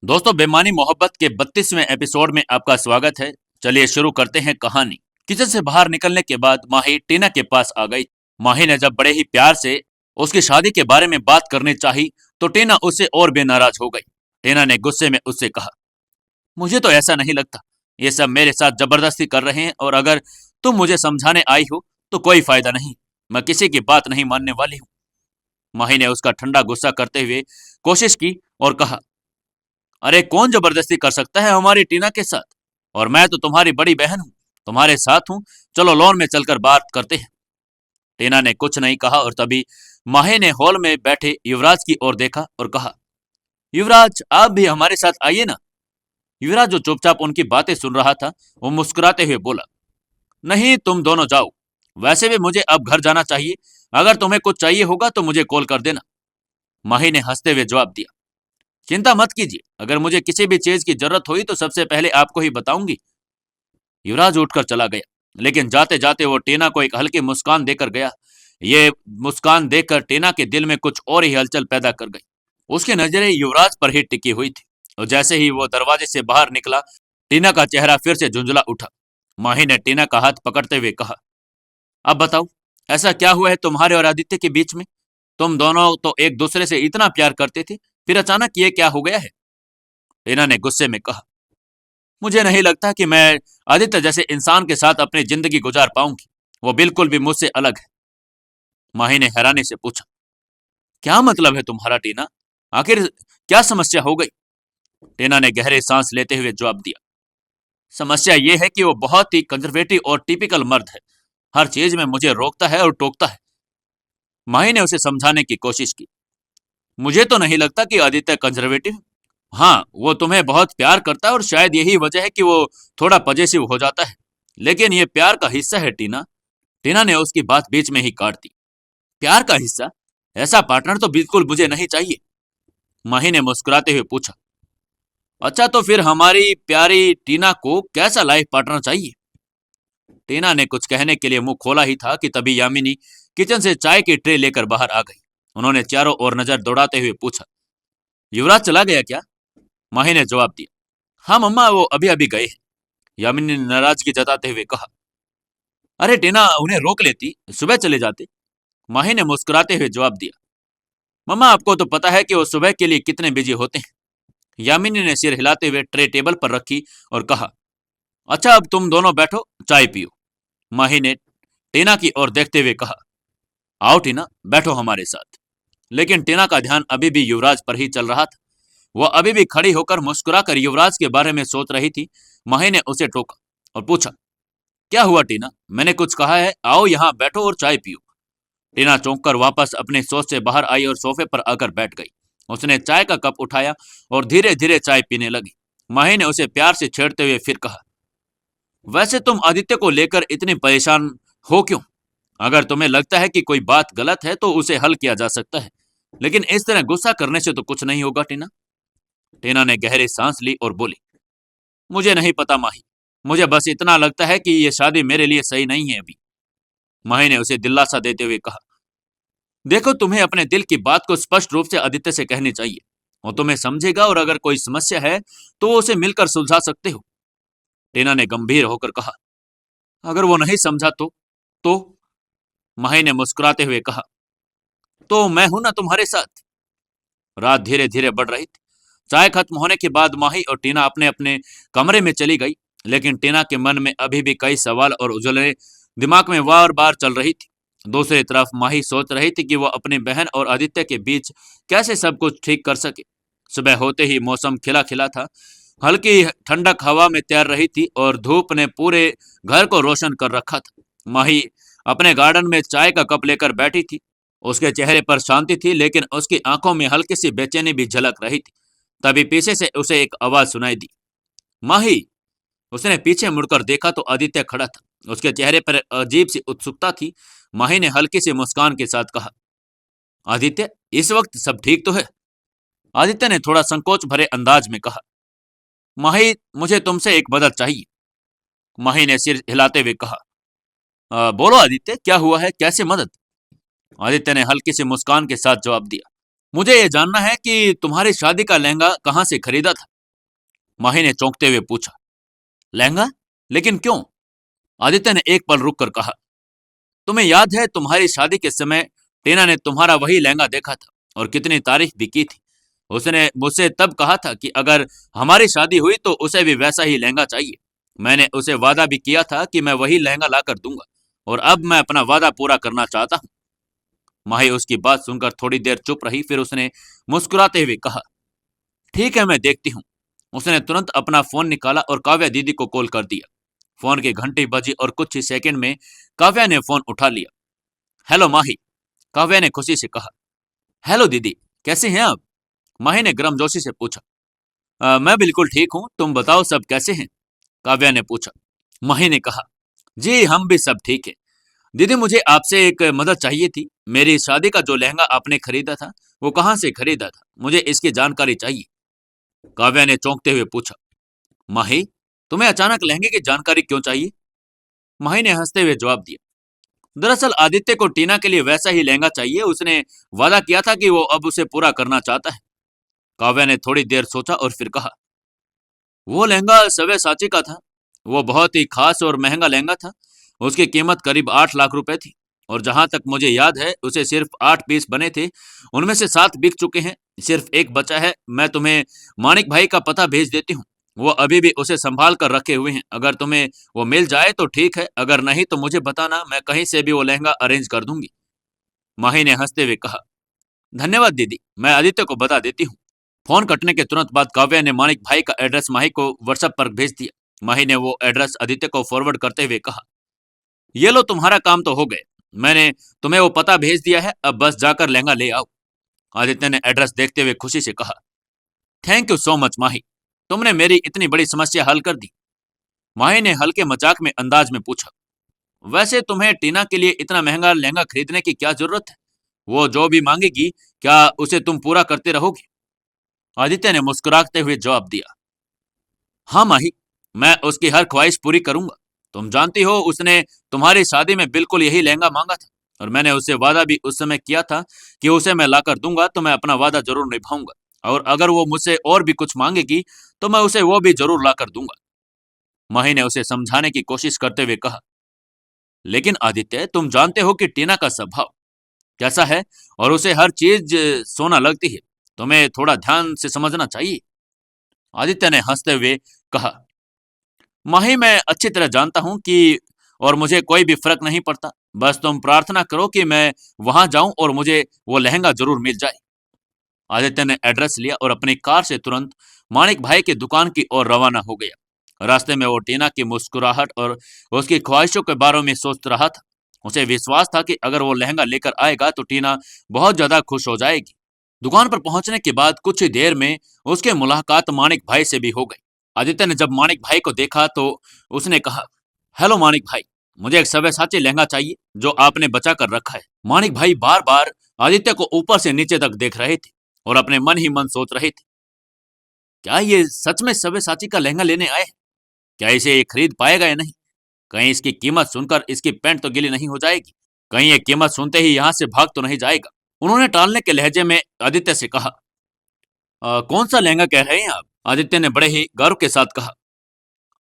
दोस्तों, बेमानी मोहब्बत के 32वें एपिसोड में आपका स्वागत है। चलिए शुरू करते हैं कहानी। किचन से बाहर निकलने के बाद माही टीना के पास आ गई। माही ने जब बड़े ही प्यार से उसकी शादी के बारे में बात करनी चाही तो टीना उससे और बेनाराज हो गई। टीना ने गुस्से में उससे कहा, मुझे तो ऐसा नहीं लगता। ये सब मेरे साथ जबरदस्ती कर रहे हैं और अगर तुम मुझे समझाने आई हो तो कोई फायदा नहीं। मैं किसी की बात नहीं मानने वाली हूँ। माही ने उसका ठंडा गुस्सा करते हुए कोशिश की और कहा, अरे कौन जबरदस्ती कर सकता है हमारी टीना के साथ? और मैं तो तुम्हारी बड़ी बहन हूँ, तुम्हारे साथ हूँ। चलो लॉन में चलकर बात करते हैं। टीना ने कुछ नहीं कहा और तभी माही ने हॉल में बैठे युवराज की ओर देखा और कहा, युवराज आप भी हमारे साथ आइए ना। युवराज जो चुपचाप उनकी बातें सुन रहा था वो मुस्कुराते हुए बोला, नहीं तुम दोनों जाओ। वैसे भी मुझे अब घर जाना चाहिए। अगर तुम्हें कुछ चाहिए होगा तो मुझे कॉल कर देना। माही ने हंसते हुए जवाब दिया, चिंता मत कीजिए, अगर मुझे किसी भी चीज की जरूरत हुई तो सबसे पहले आपको ही बताऊंगी। युवराज उठकर चला गया, लेकिन जाते जाते वो टीना को एक हल्की मुस्कान देकर गया। ये मुस्कान देखकर टीना के दिल में कुछ और ही हलचल पैदा कर गई। उसकी नजरें युवराज पर ही टिकी हुई थी और जैसे ही वो दरवाजे से बाहर निकला, टीना का चेहरा फिर से झुंझला उठा। माही ने टीना का हाथ पकड़ते हुए कहा, अब बताओ, ऐसा क्या हुआ है तुम्हारे और आदित्य के बीच में? तुम दोनों तो एक दूसरे से इतना प्यार करते थे, फिर अचानक ये क्या हो गया है? टीना ने गुस्से में कहा, मुझे नहीं लगता कि मैं आदित्य जैसे इंसान के साथ अपनी जिंदगी गुजार पाऊंगी। वो बिल्कुल भी मुझसे अलग है। माही ने हैरानी से पूछा, क्या मतलब है तुम्हारा टीना? आखिर क्या समस्या हो गई? टीना ने गहरे सांस लेते हुए जवाब दिया, समस्या ये है कि वो बहुत ही कंजर्वेटिव और टिपिकल मर्द है। हर चीज में मुझे रोकता है और टोकता है। माही ने उसे समझाने की कोशिश की, मुझे तो नहीं लगता कि आदित्य कंजर्वेटिव है। हाँ, वो तुम्हें बहुत प्यार करता है और शायद यही वजह है कि वो थोड़ा पजेसिव हो जाता है। लेकिन ये प्यार का हिस्सा है टीना। टीना ने उसकी बात बीच में ही काट दी। प्यार का हिस्सा? ऐसा पार्टनर तो बिल्कुल मुझे नहीं चाहिए। माही ने मुस्कुराते हुए पूछा, अच्छा तो फिर हमारी प्यारी टीना को कैसा लाइफ पार्टनर चाहिए? टीना ने कुछ कहने के लिए मुंह खोला ही था कि तभी यामिनी किचन से चाय की ट्रे लेकर बाहर आ गई। उन्होंने चारों ओर नजर दौड़ाते हुए पूछा, युवराज चला गया क्या? माही ने जवाब दिया, हाँ मम्मा, वो अभी अभी गए हैं। यामिनी ने नाराजगी जताते हुए कहा, अरे टीना उन्हें रोक लेती, सुबह चले जाते। माही ने मुस्कुराते हुए जवाब दिया, मम्मा आपको तो पता है कि वो सुबह के लिए कितने बिजी होते हैं। यामिनी ने सिर हिलाते हुए ट्रे टेबल पर रखी और कहा, अच्छा अब तुम दोनों बैठो, चाय पियो। माही ने टीना की ओर देखते हुए कहा, आओ टीना बैठो हमारे साथ। लेकिन टीना का ध्यान अभी भी युवराज पर ही चल रहा था। वह अभी भी खड़ी होकर मुस्कुराकर युवराज के बारे में सोच रही थी। माही ने उसे टोका और पूछा, क्या हुआ टीना? मैंने कुछ कहा है? आओ यहाँ बैठो और चाय पियो। टीना चौंक कर वापस अपने सोच से बाहर आई और सोफे पर आकर बैठ गई। उसने चाय का कप उठाया और धीरे धीरे चाय पीने लगी। माही ने उसे प्यार से छेड़ते हुए फिर कहा, वैसे तुम आदित्य को लेकर इतनी परेशान हो क्यों? अगर तुम्हें लगता है कि कोई बात गलत है तो उसे हल किया जा सकता है, लेकिन इस तरह गुस्सा करने से तो कुछ नहीं होगा टीना। टीना ने गहरी सांस ली और बोली, मुझे नहीं पता माही, मुझे बस इतना लगता है कि ये शादी मेरे लिए सही नहीं है अभी। माही ने उसे दिलासा देते हुए कहा, देखो तुम्हें अपने दिल की बात को स्पष्ट रूप से आदित्य से कहनी चाहिए। वो तुम्हें समझेगा और अगर कोई समस्या है तो उसे मिलकर सुलझा सकते हो। टीना ने गंभीर होकर कहा, अगर वो नहीं समझा तो माही ने मुस्कुराते हुए कहा, तो मैं हूं ना तुम्हारे साथ। रात धीरे धीरे बढ़ रही थी। चाय खत्म होने के बाद माही और टीना अपने अपने कमरे में चली गई। लेकिन टीना के मन में अभी भी कई सवाल और उलझने दिमाग में बार बार चल रही थी। दूसरी तरफ माही सोच रही थी कि वह अपनी बहन और आदित्य के बीच कैसे सब कुछ ठीक कर सके। सुबह होते ही मौसम खिला खिला था। हल्की ठंडक हवा में तैर रही थी और धूप ने पूरे घर को रोशन कर रखा था। माही अपने गार्डन में चाय का कप लेकर बैठी थी। उसके चेहरे पर शांति थी, लेकिन उसकी आंखों में हल्की सी बेचैनी भी झलक रही थी। तभी पीछे से उसे एक आवाज सुनाई दी, माही। उसने पीछे मुड़कर देखा तो आदित्य खड़ा था। उसके चेहरे पर अजीब सी उत्सुकता थी। माही ने हल्की सी मुस्कान के साथ कहा, आदित्य इस वक्त सब ठीक तो है? आदित्य ने थोड़ा संकोच भरे अंदाज में कहा, माही मुझे तुमसे एक मदद चाहिए। माही ने सिर हिलाते हुए कहा, बोलो आदित्य, क्या हुआ है, कैसे मदद? आदित्य ने हल्की सी मुस्कान के साथ जवाब दिया, मुझे ये जानना है कि तुम्हारी शादी का लहंगा कहाँ से खरीदा था। माही ने चौंकते हुए पूछा। लहंगा? लेकिन क्यों? आदित्य ने एक पल रुक कर कहा। तुम्हें याद है तुम्हारी शादी के समय टीना ने तुम्हारा वही लहंगा देखा था और कितनी तारीफ भी की थी। उसने मुझसे तब कहा था कि अगर हमारी शादी हुई तो उसे भी वैसा ही लहंगा चाहिए। मैंने उसे वादा भी किया था कि मैं वही लहंगा लाकर दूंगा और अब मैं अपना वादा पूरा करना चाहता हूँ। माही उसकी बात सुनकर थोड़ी देर चुप रही, फिर उसने मुस्कुराते हुए कहा, ठीक है, मैं देखती हूँ। उसने तुरंत अपना फोन निकाला और काव्या दीदी को कॉल कर दिया। फोन की घंटी बजी और कुछ ही सेकंड में काव्या ने फोन उठा लिया। हेलो माही, काव्या ने खुशी से कहा। हेलो दीदी, कैसे हैं आप? माही ने गर्मजोशी से पूछा। मैं बिल्कुल ठीक हूँ, तुम बताओ सब कैसे हैं? काव्या ने पूछा। माही ने कहा, जी हम भी सब ठीक है। दीदी मुझे आपसे एक मदद चाहिए थी। मेरी शादी का जो लहंगा आपने खरीदा था वो कहाँ से खरीदा था? मुझे इसकी जानकारी चाहिए। काव्या ने चौंकते हुए पूछा। माही, तुम्हें अचानक लहंगे की जानकारी क्यों चाहिए? माही ने हंसते हुए जवाब दिया। दरअसल आदित्य को टीना के लिए वैसा ही लहंगा चाहिए। उसने वादा किया था कि वो अब उसे पूरा करना चाहता है। काव्या ने थोड़ी देर सोचा और फिर कहा, वो लहंगा सव्यसाची का था। वो बहुत ही खास और महंगा लहंगा था। उसकी कीमत करीब 8 लाख रुपए थी और जहां तक मुझे याद है उसे सिर्फ 8 पीस बने थे। उनमें से 7 बिक चुके हैं, सिर्फ एक बचा है। मैं तुम्हें मानिक भाई का पता भेज देती हूँ। वो अभी भी उसे संभाल कर रखे हुए हैं। अगर तुम्हें वो मिल जाए तो ठीक है, अगर नहीं तो मुझे बताना, मैं कहीं से भी वो लहंगा अरेंज कर दूंगी। माही ने हंसते हुए कहा, धन्यवाद दीदी, मैं आदित्य को बता देती हूँ। फोन कटने के तुरंत बाद काव्या ने मानिक भाई का एड्रेस माही को व्हाट्सएप पर भेज दिया। माही ने वो एड्रेस आदित्य को फॉरवर्ड करते हुए कहा, ये लो, तुम्हारा काम तो हो गए। मैंने तुम्हें वो पता भेज दिया है, अब बस जाकर लहंगा ले आओ। आदित्य ने एड्रेस देखते हुए खुशी से कहा, थैंक यू सो मच माही, तुमने मेरी इतनी बड़ी समस्या हल कर दी। माही ने हल्के मजाक में अंदाज में पूछा, वैसे तुम्हें टीना के लिए इतना महंगा लहंगा खरीदने की क्या जरूरत है? वो जो भी मांगेगी क्या उसे तुम पूरा करते रहोगे? आदित्य ने मुस्कुराते हुए जवाब दिया, हाँ माही, मैं उसकी हर ख्वाहिश पूरी करूंगा। तुम जानती हो उसने तुम्हारी शादी में बिल्कुल यही लहंगा मांगा था और मैंने उससे वादा भी उस समय किया था कि उसे मैं लाकर दूंगा, तो मैं अपना वादा जरूर निभाऊंगा और अगर वो मुझसे और भी कुछ मांगेगी तो मैं उसे वो भी जरूर लाकर दूंगा। माही ने उसे समझाने की कोशिश करते हुए कहा, लेकिन आदित्य, तुम जानते हो कि टीना का स्वभाव कैसा है और उसे हर चीज सोना लगती है। तुम्हें थोड़ा ध्यान से समझना चाहिए। आदित्य ने हंसते हुए कहा, माही, मैं अच्छी तरह जानता हूं कि और मुझे कोई भी फर्क नहीं पड़ता। बस तुम प्रार्थना करो कि मैं वहां जाऊं और मुझे वो लहंगा जरूर मिल जाए। आदित्य ने एड्रेस लिया और अपनी कार से तुरंत मानिक भाई की दुकान की ओर रवाना हो गया। रास्ते में वो टीना की मुस्कुराहट और उसकी ख्वाहिशों के बारे में सोच रहा था। उसे विश्वास था कि अगर वो लहंगा लेकर आएगा तो टीना बहुत ज्यादा खुश हो जाएगी। दुकान पर पहुंचने के बाद कुछ ही देर में उसके मुलाकात मानिक भाई से भी हो गई। आदित्य ने जब मानिक भाई को देखा तो उसने कहा, हेलो मानिक भाई, मुझे एक सव्यसाची लहंगा चाहिए जो आपने बचा कर रखा है। मानिक भाई बार बार आदित्य को ऊपर से नीचे तक देख रहे थे और अपने मन ही मन सोच रहे थे, क्या ये सच में सव्यसाची का लहंगा लेने आए? क्या इसे ये खरीद पाएगा या नहीं? कहीं इसकी कीमत सुनकर इसकी पैंट तो गीली नहीं हो जाएगी? कहीं ये कीमत सुनते ही यहाँ से भाग तो नहीं जाएगा? उन्होंने टालने के लहजे में आदित्य से कहा, कौन सा लहंगा कह रहे हैं आप? आदित्य ने बड़े ही गर्व के साथ कहा,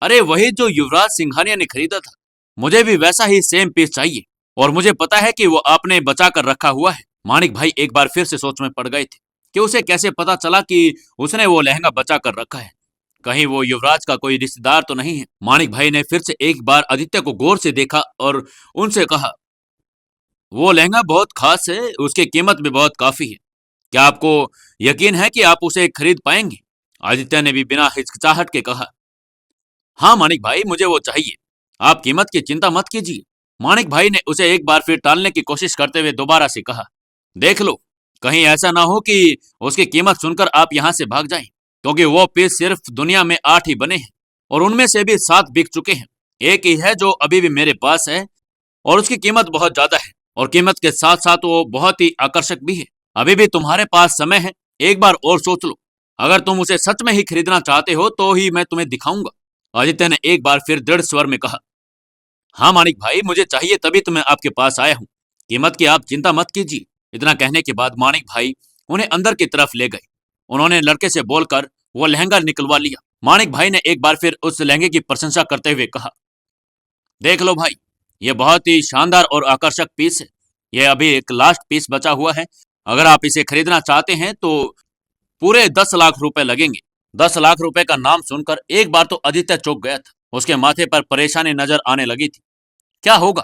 अरे वही जो युवराज सिंघानिया ने खरीदा था। मुझे भी वैसा ही सेम पीस चाहिए और मुझे पता है कि वो आपने बचा कर रखा हुआ है। मानिक भाई एक बार फिर से सोच में पड़ गए थे कि उसे कैसे पता चला कि उसने वो लहंगा बचा कर रखा है। कहीं वो युवराज का कोई रिश्तेदार तो नहीं है? मानिक भाई ने फिर से एक बार आदित्य को गौर से देखा और उनसे कहा, वो लहंगा बहुत खास है, उसकी कीमत भी बहुत काफी है। क्या आपको यकीन है कि आप उसे खरीद पाएंगे? आदित्य ने भी बिना हिचकिचाहट के कहा, हाँ मानिक भाई, मुझे वो चाहिए। आप कीमत की चिंता मत कीजिए। मानिक भाई ने उसे एक बार फिर टालने की कोशिश करते हुए दोबारा से कहा, देख लो, कहीं ऐसा ना हो कि उसकी कीमत सुनकर आप यहाँ से भाग जाएं, क्योंकि वो पीस सिर्फ दुनिया में 8 ही बने हैं और उनमें से भी 7 बिक चुके हैं। एक ही है जो अभी भी मेरे पास है और उसकी कीमत बहुत ज्यादा है और कीमत के साथ साथ वो बहुत ही आकर्षक भी है। अभी भी तुम्हारे पास समय है, एक बार और सोच लो। अगर तुम उसे सच में ही खरीदना चाहते हो तो ही मैं तुम्हें दिखाऊंगा। आदित्य ने एक बार फिर दृढ़ स्वर में कहा, हाँ मानिक भाई, मुझे चाहिए, तभी तो मैं आपके पास आया हूँ। कीमत की आप चिंता मत कीजिए। इतना कहने के बाद मानिक भाई उन्हें अंदर की तरफ ले गए। उन्होंने लड़के से बोलकर वो लहंगा निकलवा लिया माणिक भाई ने एक बार फिर उस लहंगे की प्रशंसा करते हुए कहा, देख लो भाई, ये बहुत ही शानदार और आकर्षक पीस है। ये अभी एक लास्ट पीस बचा हुआ है। अगर आप इसे खरीदना चाहते हैं तो पूरे 10 लाख रुपए लगेंगे। 10 लाख रुपए का नाम सुनकर एक बार तो आदित्य चौंक गया था। उसके माथे पर परेशानी नजर आने लगी थी। क्या होगा?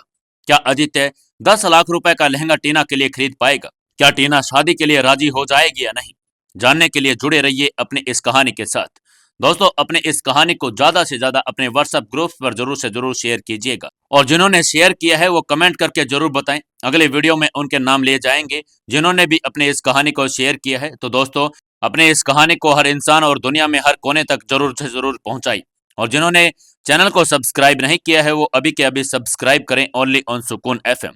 क्या आदित्य 10 लाख रुपए का लहंगा टीना के लिए खरीद पाएगा? क्या टीना शादी के लिए राजी हो जाएगी या नहीं? जानने के लिए जुड़े रहिए अपने इस कहानी के साथ। दोस्तों, अपने इस कहानी को ज्यादा से ज्यादा अपने व्हाट्सएप ग्रुप्स पर जरूर से जरूर शेयर कीजिएगा, और जिन्होंने शेयर किया है वो कमेंट करके जरूर बताएं। अगले वीडियो में उनके नाम लिए जाएंगे जिन्होंने भी अपने इस कहानी को शेयर किया है। तो दोस्तों, अपने इस कहानी को हर इंसान और दुनिया में हर कोने तक जरूर से जरूर पहुंचाई, और जिन्होंने चैनल को सब्सक्राइब नहीं किया है वो अभी के अभी सब्सक्राइब करें, ओनली ऑन सुकून एफएम।